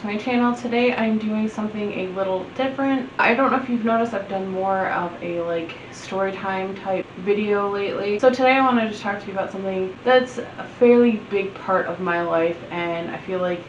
my channel. Today I'm doing something a little different. I don't know if you've noticed, I've done more of a like story time type video lately. So today I wanted to talk to you about something that's a fairly big part of my life, and I feel like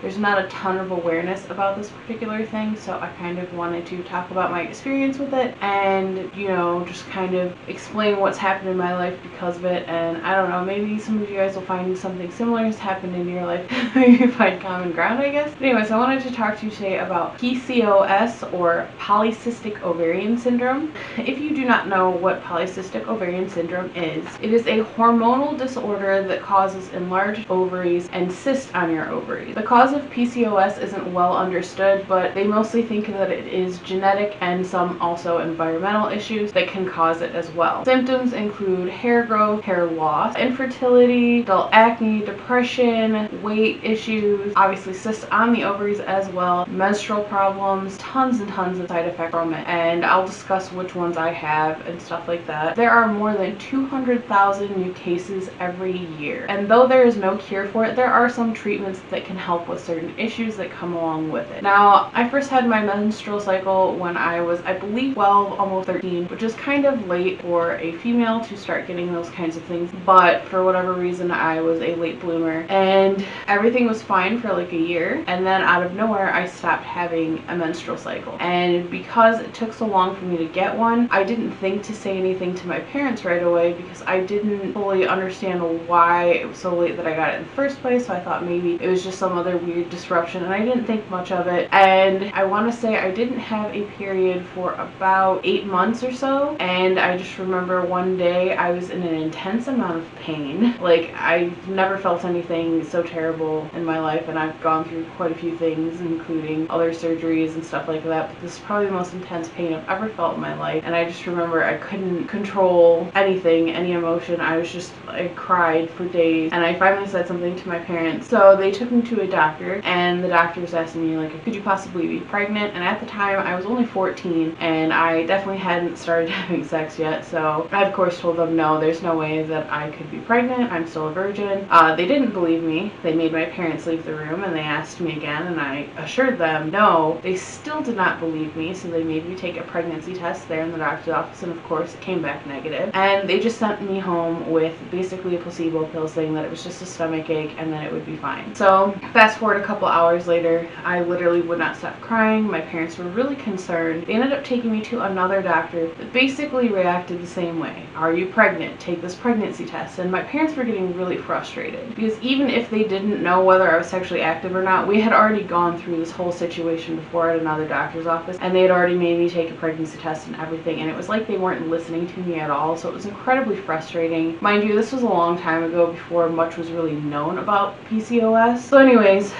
there's not a ton of awareness about this particular thing, so I kind of wanted to talk about my experience with it and, you know, just kind of explain what's happened in my life because of it. And I don't know, maybe some of you guys will find something similar has happened in your life. You find common ground, I guess. But anyways, I wanted to talk to you today about PCOS, or Polycystic Ovarian Syndrome. If you do not know what Polycystic Ovarian Syndrome is, it is a hormonal disorder that causes enlarged ovaries and cysts on your ovaries. The cause of PCOS isn't well understood, but they mostly think that it is genetic and some also environmental issues that can cause it as well. Symptoms include hair growth, hair loss, infertility, adult acne, depression, weight issues, obviously cysts on the ovaries as well, menstrual problems, tons and tons of side effects from it, and I'll discuss which ones I have and stuff like that. There are more than 200,000 new cases every year, and though there is no cure for it, there are some treatments that can help with certain issues that come along with it. Now, I first had my menstrual cycle when I was, I believe, 12, almost 13, which is kind of late for a female to start getting those kinds of things, but for whatever reason I was a late bloomer and everything was fine for like a year, and then out of nowhere I stopped having a menstrual cycle. And because it took so long for me to get one, I didn't think to say anything to my parents right away because I didn't fully understand why it was so late that I got it in the first place, so I thought maybe it was just some other weird disruption, and I didn't think much of it. And I want to say I didn't have a period for about 8 months or so, and I just remember one day I was in an intense amount of pain. Like, I've never felt anything so terrible in my life, and I've gone through quite a few things, including other surgeries and stuff like that, but this is probably the most intense pain I've ever felt in my life. And I just remember I couldn't control anything, any emotion. I cried for days, and I finally said something to my parents, so they took me to a doctor, and the doctor was asking me, like, could you possibly be pregnant? And at the time I was only 14, and I definitely hadn't started having sex yet, so I of course told them no, there's no way that I could be pregnant, I'm still a virgin. They didn't believe me. They made my parents leave the room, and they asked me again, and I assured them no. They still did not believe me, so they made me take a pregnancy test there in the doctor's office, and of course it came back negative. And they just sent me home with basically a placebo pill saying that it was just a stomach ache and that it would be fine. So fast forward a couple hours later, I literally would not stop crying. My parents were really concerned. They ended up taking me to another doctor that basically reacted the same way. Are you pregnant? Take this pregnancy test. And my parents were getting really frustrated because even if they didn't know whether I was sexually active or not, we had already gone through this whole situation before at another doctor's office, and they had already made me take a pregnancy test and everything, and it was like they weren't listening to me at all, so it was incredibly frustrating. Mind you, this was a long time ago before much was really known about PCOS. So anyways,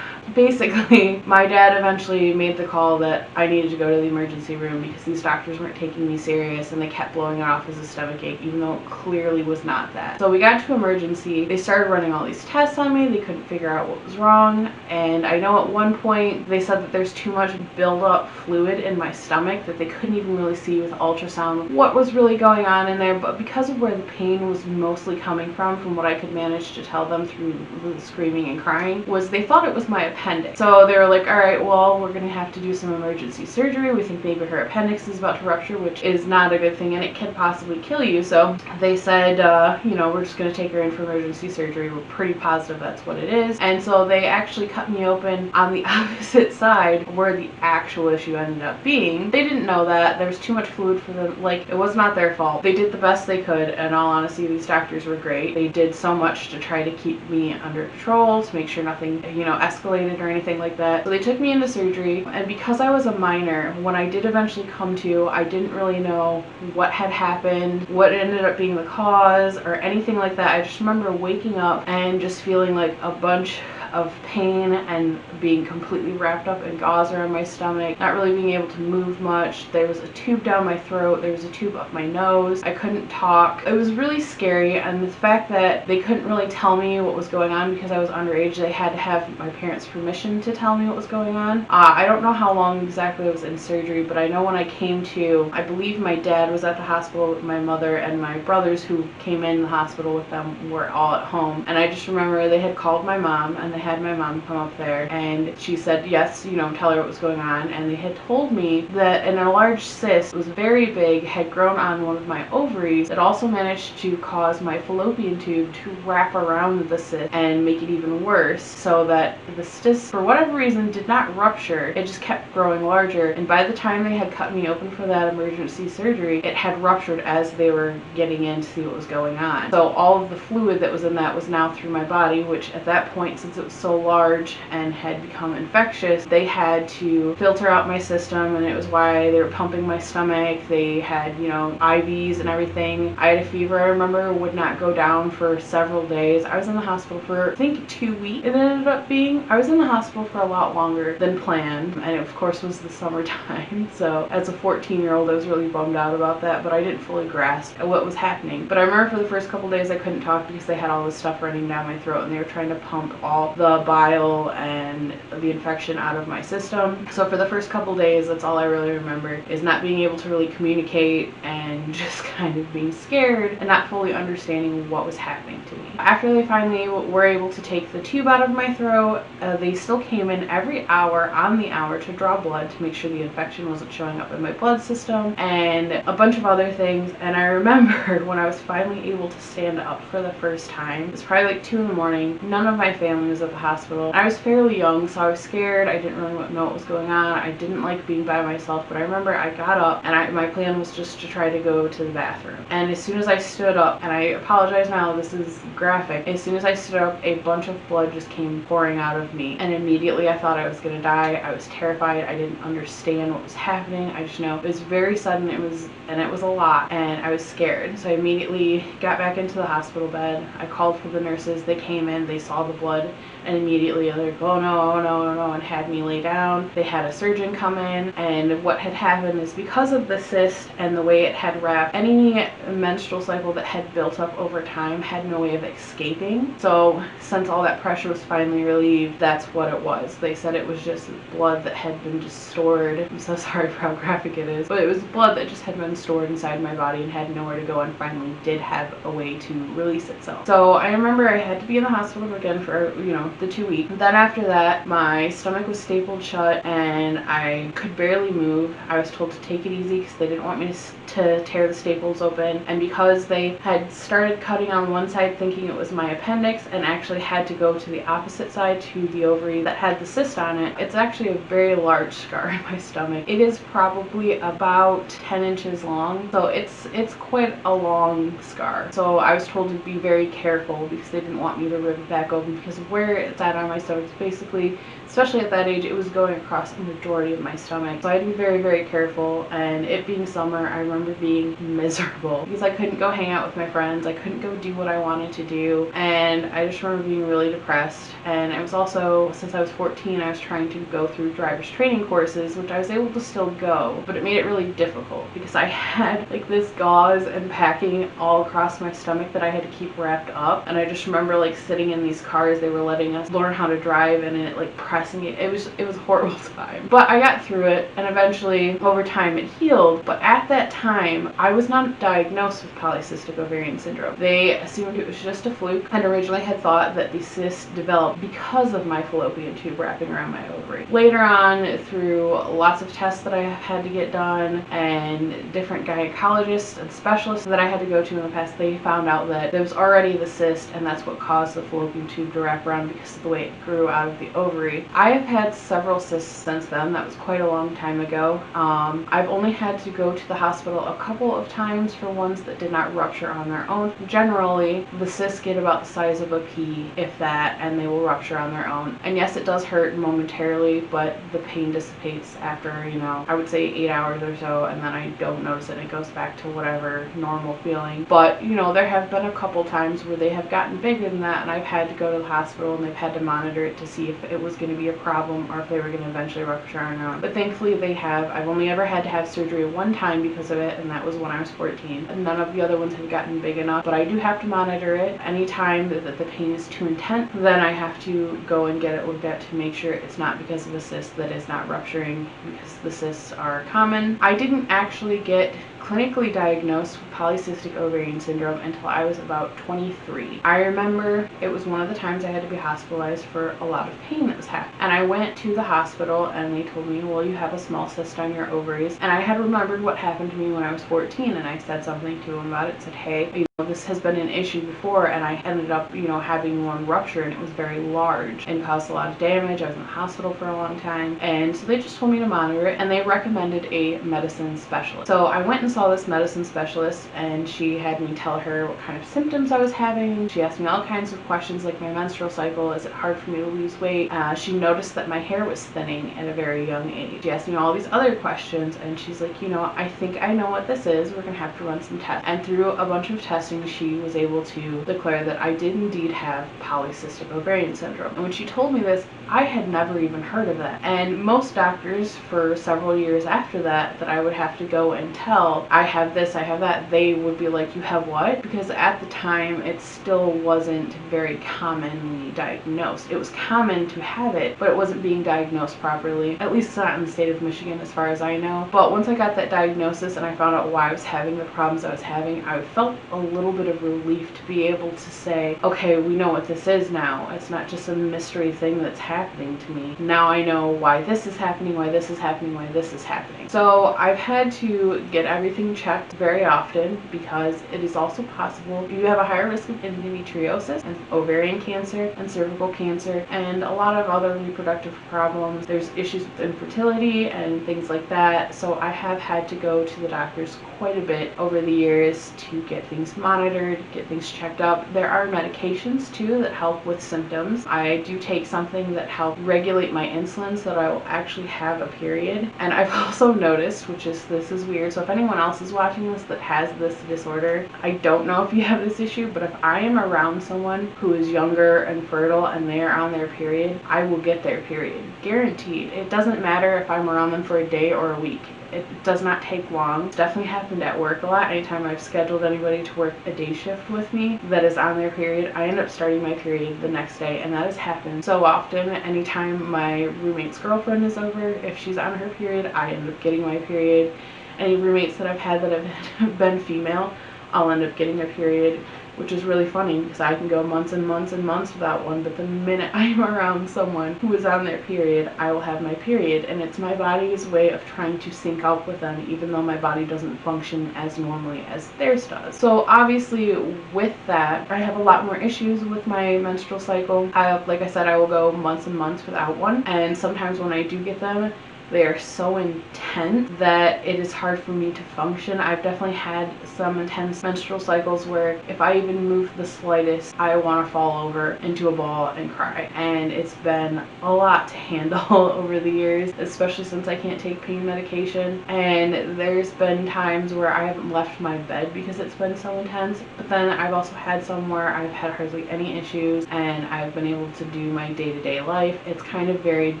basically, my dad eventually made the call that I needed to go to the emergency room because these doctors weren't taking me serious, and they kept blowing it off as a stomach ache, even though it clearly was not that. So we got to emergency. They started running all these tests on me. They couldn't figure out what was wrong, and I know at one point they said that there's too much buildup fluid in my stomach, that they couldn't even really see with ultrasound what was really going on in there, but because of where the pain was mostly coming from what I could manage to tell them through the screaming and crying, was they thought it was my appendix. So they were like, all right, well, we're gonna have to do some emergency surgery. We think maybe her appendix is about to rupture, which is not a good thing, and it can possibly kill you. So they said, you know, we're just gonna take her in for emergency surgery. We're pretty positive that's what it is. And so they actually cut me open on the opposite side where the actual issue ended up being. They didn't know that. There was too much fluid for them. Like, it was not their fault. They did the best they could. In all honesty, these doctors were great. They did so much to try to keep me under control, to make sure nothing, you know, escalated or anything like that. So they took me into surgery, and because I was a minor, when I did eventually come to, I didn't really know what had happened, what ended up being the cause, or anything like that. I just remember waking up and just feeling like a bunch of pain and being completely wrapped up in gauze around my stomach, not really being able to move much. There was a tube down my throat, there was a tube up my nose, I couldn't talk. It was really scary, and the fact that they couldn't really tell me what was going on because I was underage, they had to have my parents' permission to tell me what was going on. I don't know how long exactly I was in surgery, but I know when I came to, I believe my dad was at the hospital with my mother, and my brothers who came in the hospital with them were all at home. And I just remember they had called my mom, and they had my mom come up there, and she said, yes, tell her what was going on. And they had told me that an enlarged cyst was very big, had grown on one of my ovaries. It also managed to cause my fallopian tube to wrap around the cyst and make it even worse, so that the cyst, for whatever reason, did not rupture. It just kept growing larger, and by the time they had cut me open for that emergency surgery, it had ruptured as they were getting in to see what was going on. So all of the fluid that was in that was now through my body, which at that point, since it was so large and had become infectious, they had to filter out my system, and it was why they were pumping my stomach. They had, IVs and everything. I had a fever, I remember, would not go down for several days. I was in the hospital for, I think, 2 weeks. It ended up being. I was in the hospital for a lot longer than planned, and it, of course, was the summertime. So as a 14-year-old, I was really bummed out about that, but I didn't fully grasp what was happening. But I remember for the first couple days I couldn't talk because they had all this stuff running down my throat, and they were trying to pump all the bile and the infection out of my system. So for the first couple days, that's all I really remember, is not being able to really communicate and just kind of being scared and not fully understanding what was happening to me. After they finally were able to take the tube out of my throat, they still came in every hour on the hour to draw blood to make sure the infection wasn't showing up in my blood system, and a bunch of other things. And I remember when I was finally able to stand up for the first time, it was probably like 2 in the morning. None of my family was at the hospital. I was fairly young, so I was scared. I didn't really know what was going on. I didn't like being by myself, but I remember I got up, and my plan was just to try to go to the bathroom. And as soon as I stood up, and I apologize now, this is graphic, as soon as I stood up, a bunch of blood just came pouring out of me, and immediately I thought I was gonna die. I was terrified. I didn't understand what was happening. I just know it was very sudden. It was a lot, and I was scared. So I immediately got back into the hospital bed. I called for the nurses. They came in, they saw the blood, and immediately they're like, oh no, oh no, oh no, and had me lay down. They had a surgeon come in, and what had happened is, because of the cyst and the way it had wrapped, any menstrual cycle that had built up over time had no way of escaping. So since all that pressure was finally relieved, that's what it was. They said it was just blood that had been just stored. I'm so sorry for how graphic it is, but it was blood that just had been stored inside my body and had nowhere to go, and finally did have a way to release itself. So I remember I had to be in the hospital again for, the 2 weeks. Then after that, my stomach was stapled shut and I could barely move. I was told to take it easy because they didn't want me to tear the staples open, and because they had started cutting on one side thinking it was my appendix and actually had to go to the opposite side to the ovary that had the cyst on it, it's actually a very large scar in my stomach. It is probably about 10 inches long, so it's quite a long scar. So I was told to be very careful because they didn't want me to rip it back open, because of where it's at on my stomach, it's basically, especially at that age, it was going across the majority of my stomach. So I had to be very, very careful, and it being summer, I remember being miserable because I couldn't go hang out with my friends. I couldn't go do what I wanted to do, and I just remember being really depressed. And I was also, since I was 14, I was trying to go through driver's training courses, which I was able to still go, but it made it really difficult because I had like this gauze and packing all across my stomach that I had to keep wrapped up. And I just remember like sitting in these cars, they were letting us learn how to drive, and it like pressing it. It was a horrible time, but I got through it, and eventually over time it healed. But at that time, I was not diagnosed with polycystic ovarian syndrome. They assumed it was just a fluke, and originally had thought that the cyst developed because of my fallopian tube wrapping around my ovary. Later on, through lots of tests that I had to get done and different gynecologists and specialists that I had to go to in the past, they found out that there was already the cyst, and that's what caused the fallopian tube to wrap around because of the way it grew out of the ovary. I have had several cysts since then. That was quite a long time ago. I've only had to go to the hospital a couple of times for ones that did not rupture on their own. Generally, the cysts get about the size of a pea, if that, and they will rupture on their own. And yes, it does hurt momentarily, but the pain dissipates after, I would say 8 hours or so, and then I don't notice it. It goes back to whatever normal feeling. But, there have been a couple times where they have gotten bigger than that, and I've had to go to the hospital, and they've had to monitor it to see if it was going to be a problem or if they were going to eventually rupture on their own. But thankfully they have. I've only ever had to have surgery one time because of it, and that was when I was 14. And none of the other ones have gotten big enough, but I do have to monitor it. Anytime that the pain is too intense, then I have to go and get it looked at to make sure it's not because of a cyst that is not rupturing, because the cysts are common. I didn't actually get clinically diagnosed with polycystic ovarian syndrome until I was about 23. I remember it was one of the times I had to be hospitalized for a lot of pain that was happening. And I went to the hospital and they told me, well, you have a small cyst on your ovaries. And I had remembered what happened to me when I was 14, and I said something to them about it. Said, hey, this has been an issue before, and I ended up, having one rupture, and it was very large and caused a lot of damage. I was in the hospital for a long time, and so they just told me to monitor it, and they recommended a medicine specialist. So I went and saw this medicine specialist, and she had me tell her what kind of symptoms I was having. She asked me all kinds of questions like my menstrual cycle, is it hard for me to lose weight? She noticed that my hair was thinning at a very young age. She asked me all these other questions, and she's like, I think I know what this is. We're gonna have to run some tests. And through a bunch of testing, she was able to declare that I did indeed have polycystic ovarian syndrome. And when she told me this, I had never even heard of that. And most doctors for several years after that I would have to go and tell, I have this, I have that, they would be like, you have what? Because at the time it still wasn't very commonly diagnosed. It was common to have it, but it wasn't being diagnosed properly. At least not in the state of Michigan as far as I know. But once I got that diagnosis and I found out why I was having the problems I was having, I felt a little bit of relief to be able to say, okay, we know what this is now. It's not just a mystery thing that's happening to me. Now I know why this is happening, why this is happening, why this is happening. So I've had to get everything checked very often because it is also possible you have a higher risk of endometriosis and ovarian cancer and cervical cancer and a lot of other reproductive problems. There's issues with infertility and things like that. So I have had to go to the doctors quite a bit over the years to get things monitored, get things checked up. There are medications too that help with symptoms. I do take something that helps regulate my insulin so that I will actually have a period. And I've also noticed, this is weird, so if anyone else is watching this that has this disorder, I don't know if you have this issue, but if I am around someone who is younger and fertile and they are on their period, I will get their period. Guaranteed. It doesn't matter if I'm around them for a day or a week. It does not take long. It's definitely happened at work a lot. Anytime I've scheduled anybody to work a day shift with me that is on their period, I end up starting my period the next day, and that has happened so often. Anytime my roommate's girlfriend is over, if she's on her period, I end up getting my period. Any roommates that I've had that have been female, I'll end up getting a period, which is really funny because I can go months and months and months without one, but the minute I'm around someone who is on their period, I will have my period, and it's my body's way of trying to sync up with them, even though my body doesn't function as normally as theirs does. So obviously with that, I have a lot more issues with my menstrual cycle. Like I said, I will go months and months without one, and sometimes when I do get them, they are so intense that it is hard for me to function. I've definitely had some intense menstrual cycles where if I even move the slightest, I want to fall over into a ball and cry. And it's been a lot to handle over the years, especially since I can't take pain medication. And there's been times where I haven't left my bed because it's been so intense. But then I've also had some where I've had hardly any issues and I've been able to do my day-to-day life. It's kind of varied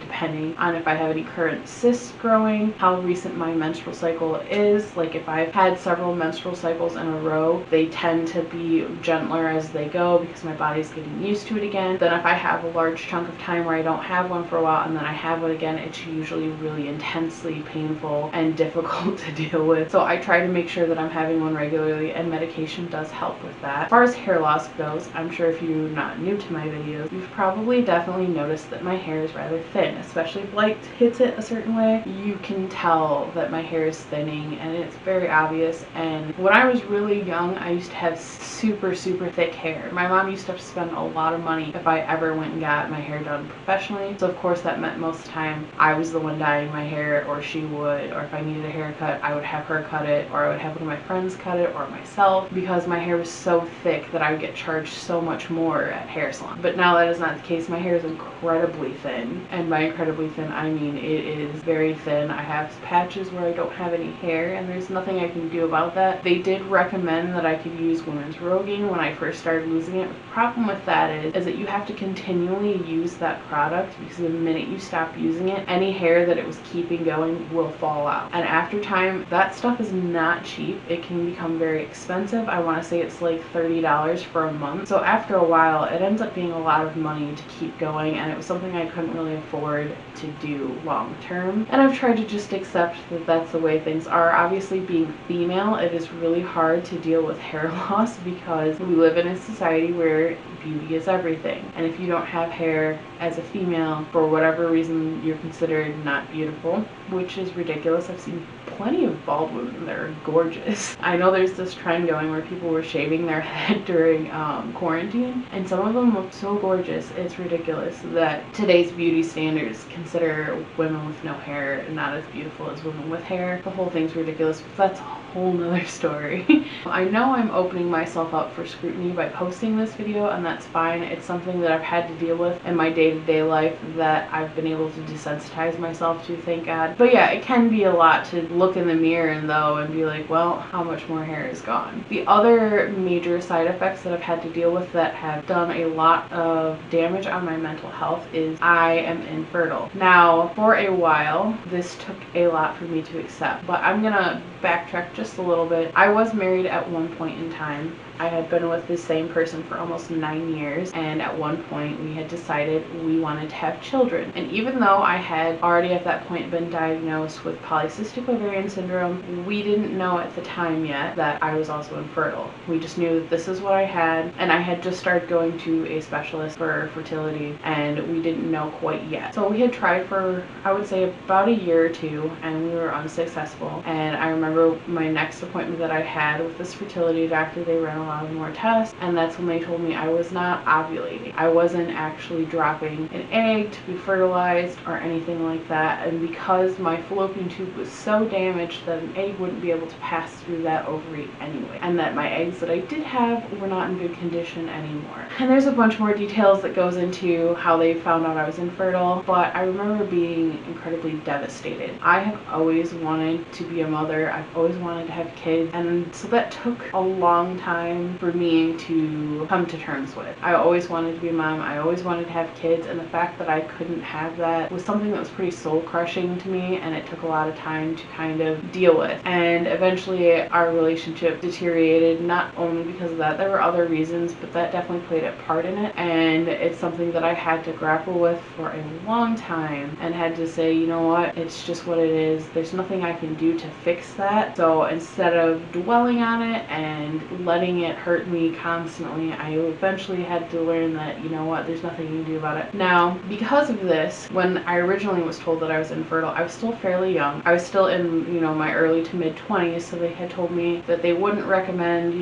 depending on if I have any current cysts growing, how recent my menstrual cycle is. Like if I've had several menstrual cycles in a row, they tend to be gentler as they go because my body's getting used to it again. Then if I have a large chunk of time where I don't have one for a while and then I have one again, it's usually really intensely painful and difficult to deal with. So I try to make sure that I'm having one regularly, and medication does help with that. As far as hair loss goes, I'm sure if you're not new to my videos, you've probably definitely noticed that my hair is rather thin, especially if light hits it a certain way. You can tell that my hair is thinning and it's very obvious. And when I was really young, I used to have super thick hair. My mom used to have to spend a lot of money if I ever went and got my hair done professionally. So of course that meant most of the time I was the one dyeing my hair, or she would, or if I needed a haircut, I would have her cut it, or I would have one of my friends cut it, or myself, because my hair was so thick that I would get charged so much more at hair salon. But now that is not the case. My hair is incredibly thin, and by incredibly thin I mean it is very thin. I have patches where I don't have any hair, and there's nothing I can do about that. They did recommend that I could use women's Rogaine when I first started losing it. The problem with that is that you have to continually use that product, because the minute you stop using it, any hair that it was keeping going will fall out. And after time, that stuff is not cheap. It can become very expensive. I want to say it's like $30 for a month. So after a while, it ends up being a lot of money to keep going, and it was something I couldn't really afford to do long term. term, and I've tried to just accept that that's the way things are. Obviously, being female, it is really hard to deal with hair loss because we live in a society where beauty is everything, and if you don't have hair as a female, for whatever reason, you're considered not beautiful, which is ridiculous. I've seen plenty of bald women that are gorgeous. I know there's this trend going where people were shaving their head during quarantine, and some of them look so gorgeous. It's ridiculous that today's beauty standards consider women with no hair not as beautiful as women with hair. The whole thing's ridiculous, but that's a whole nother story. I know I'm opening myself up for scrutiny by posting this video, and that's fine. It's something that I've had to deal with in my day-to-day life that I've been able to desensitize myself to, thank God. But yeah, it can be a lot to look in the mirror and be like, well, how much more hair is gone? The other major side effects that I've had to deal with that have done a lot of damage on my mental health is I am infertile. Now, for a while, this took a lot for me to accept, but I'm gonna backtrack just a little bit. I was married at one point in time. I had been with the same person for almost 9 years, and at one point we had decided we wanted to have children. And even though I had already at that point been diagnosed with Polycystic Ovarian Syndrome, we didn't know at the time yet that I was also infertile. We just knew that this is what I had, and I had just started going to a specialist for fertility, and we didn't know quite yet. So we had tried for, I would say, about a year or two, and we were unsuccessful. And I remember my next appointment that I had with this fertility doctor, they ran a lot of more tests, and that's when they told me I was not ovulating. I wasn't actually dropping an egg to be fertilized or anything like that, and because my fallopian tube was so damaged that an egg wouldn't be able to pass through that ovary anyway, and that my eggs that I did have were not in good condition anymore. And there's a bunch more details that goes into how they found out I was infertile, but I remember being incredibly devastated. I have always wanted to be a mother. I've always wanted to have kids, and so that took a long time for me to come to terms with. I always wanted to be a mom. I always wanted to have kids, and the fact that I couldn't have that was something that was pretty soul-crushing to me, and it took a lot of time to kind of deal with. And eventually our relationship deteriorated, not only because of that. There were other reasons, but that definitely played a part in it, and it's something that I had to grapple with for a long time and had to say, you know what, it's just what it is. There's nothing I can do to fix that. So instead of dwelling on it and letting it hurt me constantly, I eventually had to learn that, you know what, there's nothing you can do about it. Now, because of this, when I originally was told that I was infertile, I was still fairly young. I was still in, my early to mid 20s, so they had told me that they wouldn't recommend,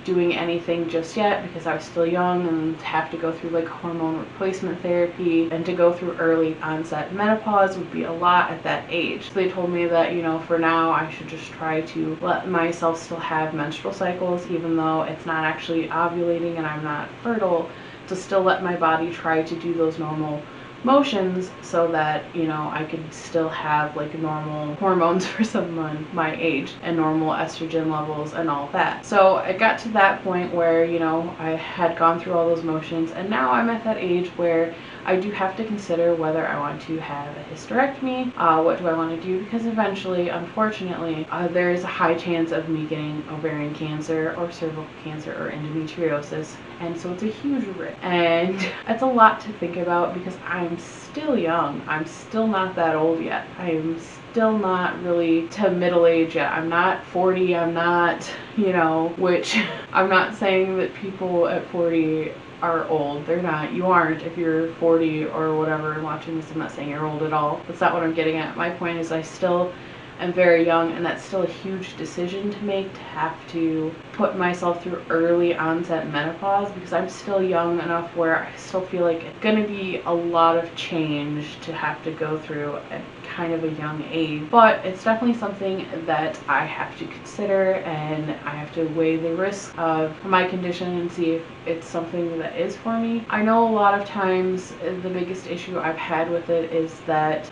doing anything just yet because I was still young and have to go through like hormone replacement therapy, and to go through early onset menopause would be a lot at that age. So they told me that, for now I should just try to let myself still have menstrual cycles, even though it's not actually ovulating and I'm not fertile, to still let my body try to do those normal motions so that, I could still have like normal hormones for someone my age and normal estrogen levels and all that. So it got to that point where, I had gone through all those motions, and now I'm at that age where I do have to consider whether I want to have a hysterectomy. What do I want to do? Because eventually, unfortunately, there is a high chance of me getting ovarian cancer or cervical cancer or endometriosis, and so it's a huge risk. And it's a lot to think about because I'm still young. I'm still not that old yet. I'm still not really to middle age yet. I'm not 40. I'm not, which I'm not saying that people at 40 are old. They're not. You aren't if you're 40 or whatever and watching this. I'm not saying you're old at all. That's not what I'm getting at. My point is I still am very young, and that's still a huge decision to make, to have to put myself through early onset menopause, because I'm still young enough where I still feel like it's going to be a lot of change to have to go through at kind of a young age. But it's definitely something that I have to consider, and I have to weigh the risk of my condition and see if it's something that is for me. I know a lot of times the biggest issue I've had with it is that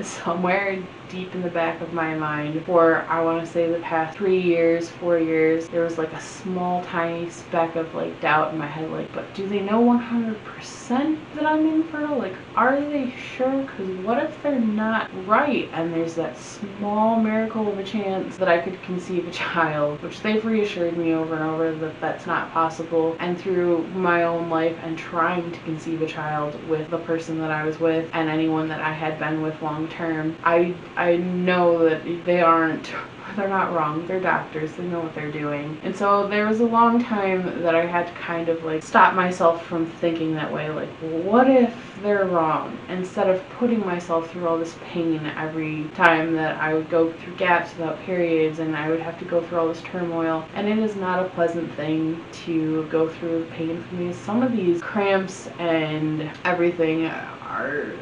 somewhere deep in the back of my mind for, I want to say, the past 3 years, 4 years, there was like a small tiny speck of like doubt in my head, like, but do they know 100% that I'm infertile? Like, are they sure? Because what if they're not right and there's that small miracle of a chance that I could conceive a child, which they've reassured me over and over that that's not possible. And through my own life and trying to conceive a child with the person that I was with and anyone that I had been with long term, I know that they're not wrong. They're doctors. They know what they're doing. And so there was a long time that I had to kind of like stop myself from thinking that way. Like, what if they're wrong? Instead of putting myself through all this pain every time that I would go through gaps without periods and I would have to go through all this turmoil. And it is not a pleasant thing to go through pain for me. Some of these cramps and everything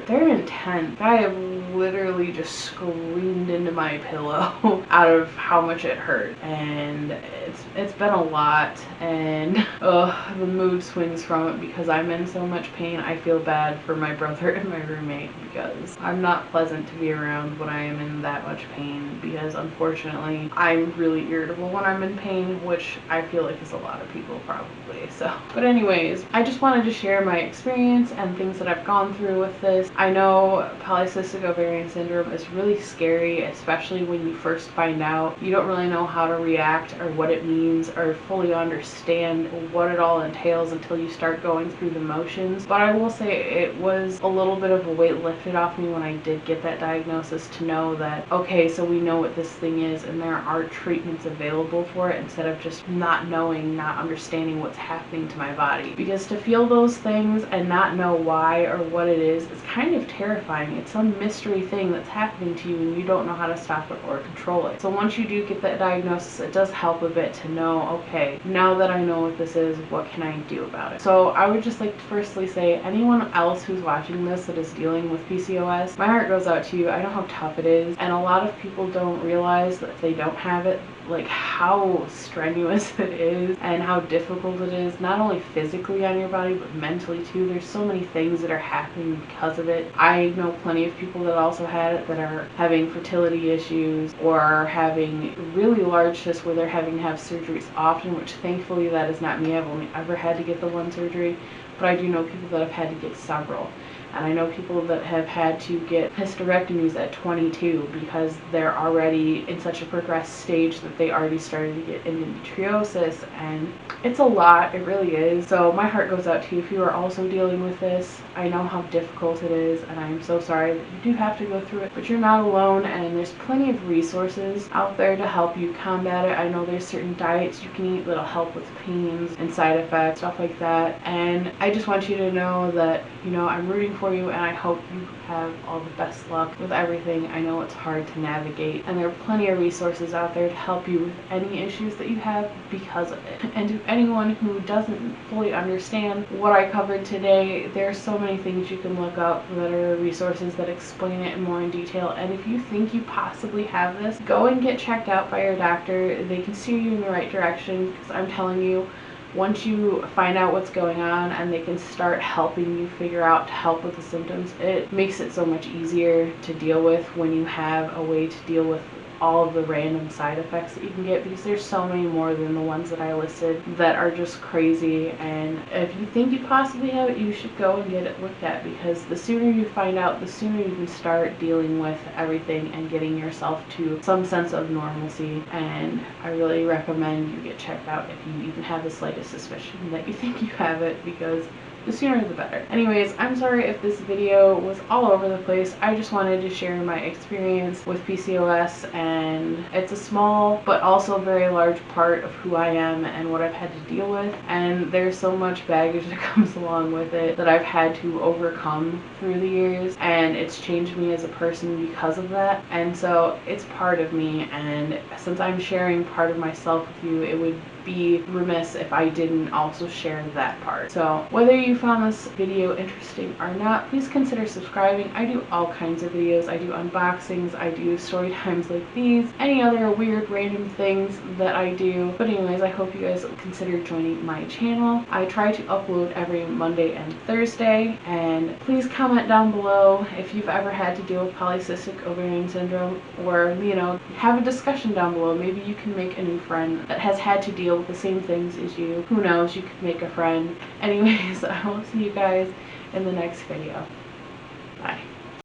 they're intense. I have literally just screamed into my pillow out of how much it hurt, and it's been a lot, and the mood swings from it because I'm in so much pain. I feel bad for my brother and my roommate because I'm not pleasant to be around when I am in that much pain, because unfortunately I'm really irritable when I'm in pain, which I feel like is a lot of people probably. So, but anyways, I just wanted to share my experience and things that I've gone through with this. I know Polycystic Ovarian Syndrome is really scary, especially when you first find out. You don't really know how to react or what it means or fully understand what it all entails until you start going through the motions. But I will say it was a little bit of a weight lifted off me when I did get that diagnosis, to know that, okay, so we know what this thing is and there are treatments available for it, instead of just not knowing, not understanding what's happening to my body. Because to feel those things and not know why or what it is kind of terrifying. It's some mystery thing that's happening to you and you don't know how to stop it or control it. So once you do get that diagnosis, it does help a bit to know, okay, now that I know what this is, what can I do about it? So I would just like to firstly say, anyone else who's watching this that is dealing with PCOS, my heart goes out to you. I know how tough it is, and a lot of people don't realize that if they don't have it, like how strenuous it is and how difficult it is, not only physically on your body but mentally too. There's so many things that are happening because of it. I know plenty of people that also had it that are having fertility issues or are having really large cysts where they're having to have surgeries often, which thankfully that is not me. I've only ever had to get the one surgery, but I do know people that have had to get several. And I know people that have had to get hysterectomies at 22 because they're already in such a progressed stage that they already started to get endometriosis, and it's a lot, it really is. So my heart goes out to you if you are also dealing with this. I know how difficult it is, and I'm so sorry that you do have to go through it, but you're not alone, and there's plenty of resources out there to help you combat it. I know there's certain diets you can eat that'll help with pains and side effects, stuff like that. And I just want you to know that, you know, I'm rooting for you, and I hope you have all the best luck with everything. I know it's hard to navigate, and there are plenty of resources out there to help you with any issues that you have because of it. And to anyone who doesn't fully understand what I covered today, there are so many things you can look up that are resources that explain it more in detail. And if you think you possibly have this, go and get checked out by your doctor. They can steer you in the right direction, because I'm telling you, once you find out what's going on and they can start helping you figure out to help with the symptoms, it makes it so much easier to deal with when you have a way to deal with all of the random side effects that you can get, because there's so many more than the ones that I listed that are just crazy. And if you think you possibly have it, you should go and get it looked at, because the sooner you find out, the sooner you can start dealing with everything and getting yourself to some sense of normalcy. And I really recommend you get checked out if you even have the slightest suspicion that you think you have it, because the sooner the better. Anyways, I'm sorry if this video was all over the place. I just wanted to share my experience with PCOS, and it's a small but also very large part of who I am and what I've had to deal with. And there's so much baggage that comes along with it that I've had to overcome through the years, and it's changed me as a person because of that. And so it's part of me, and since I'm sharing part of myself with you, it would be remiss if I didn't also share that part. So whether you found this video interesting or not, please consider subscribing. I do all kinds of videos. I do unboxings, I do story times like these, any other weird random things that I do. But anyways, I hope you guys consider joining my channel. I try to upload every Monday and Thursday, and please comment down below if you've ever had to deal with polycystic ovarian syndrome, or have a discussion down below. Maybe you can make a new friend that has had to deal with the same things as you. Who knows, you could make a friend. Anyways, I will see you guys in the next video.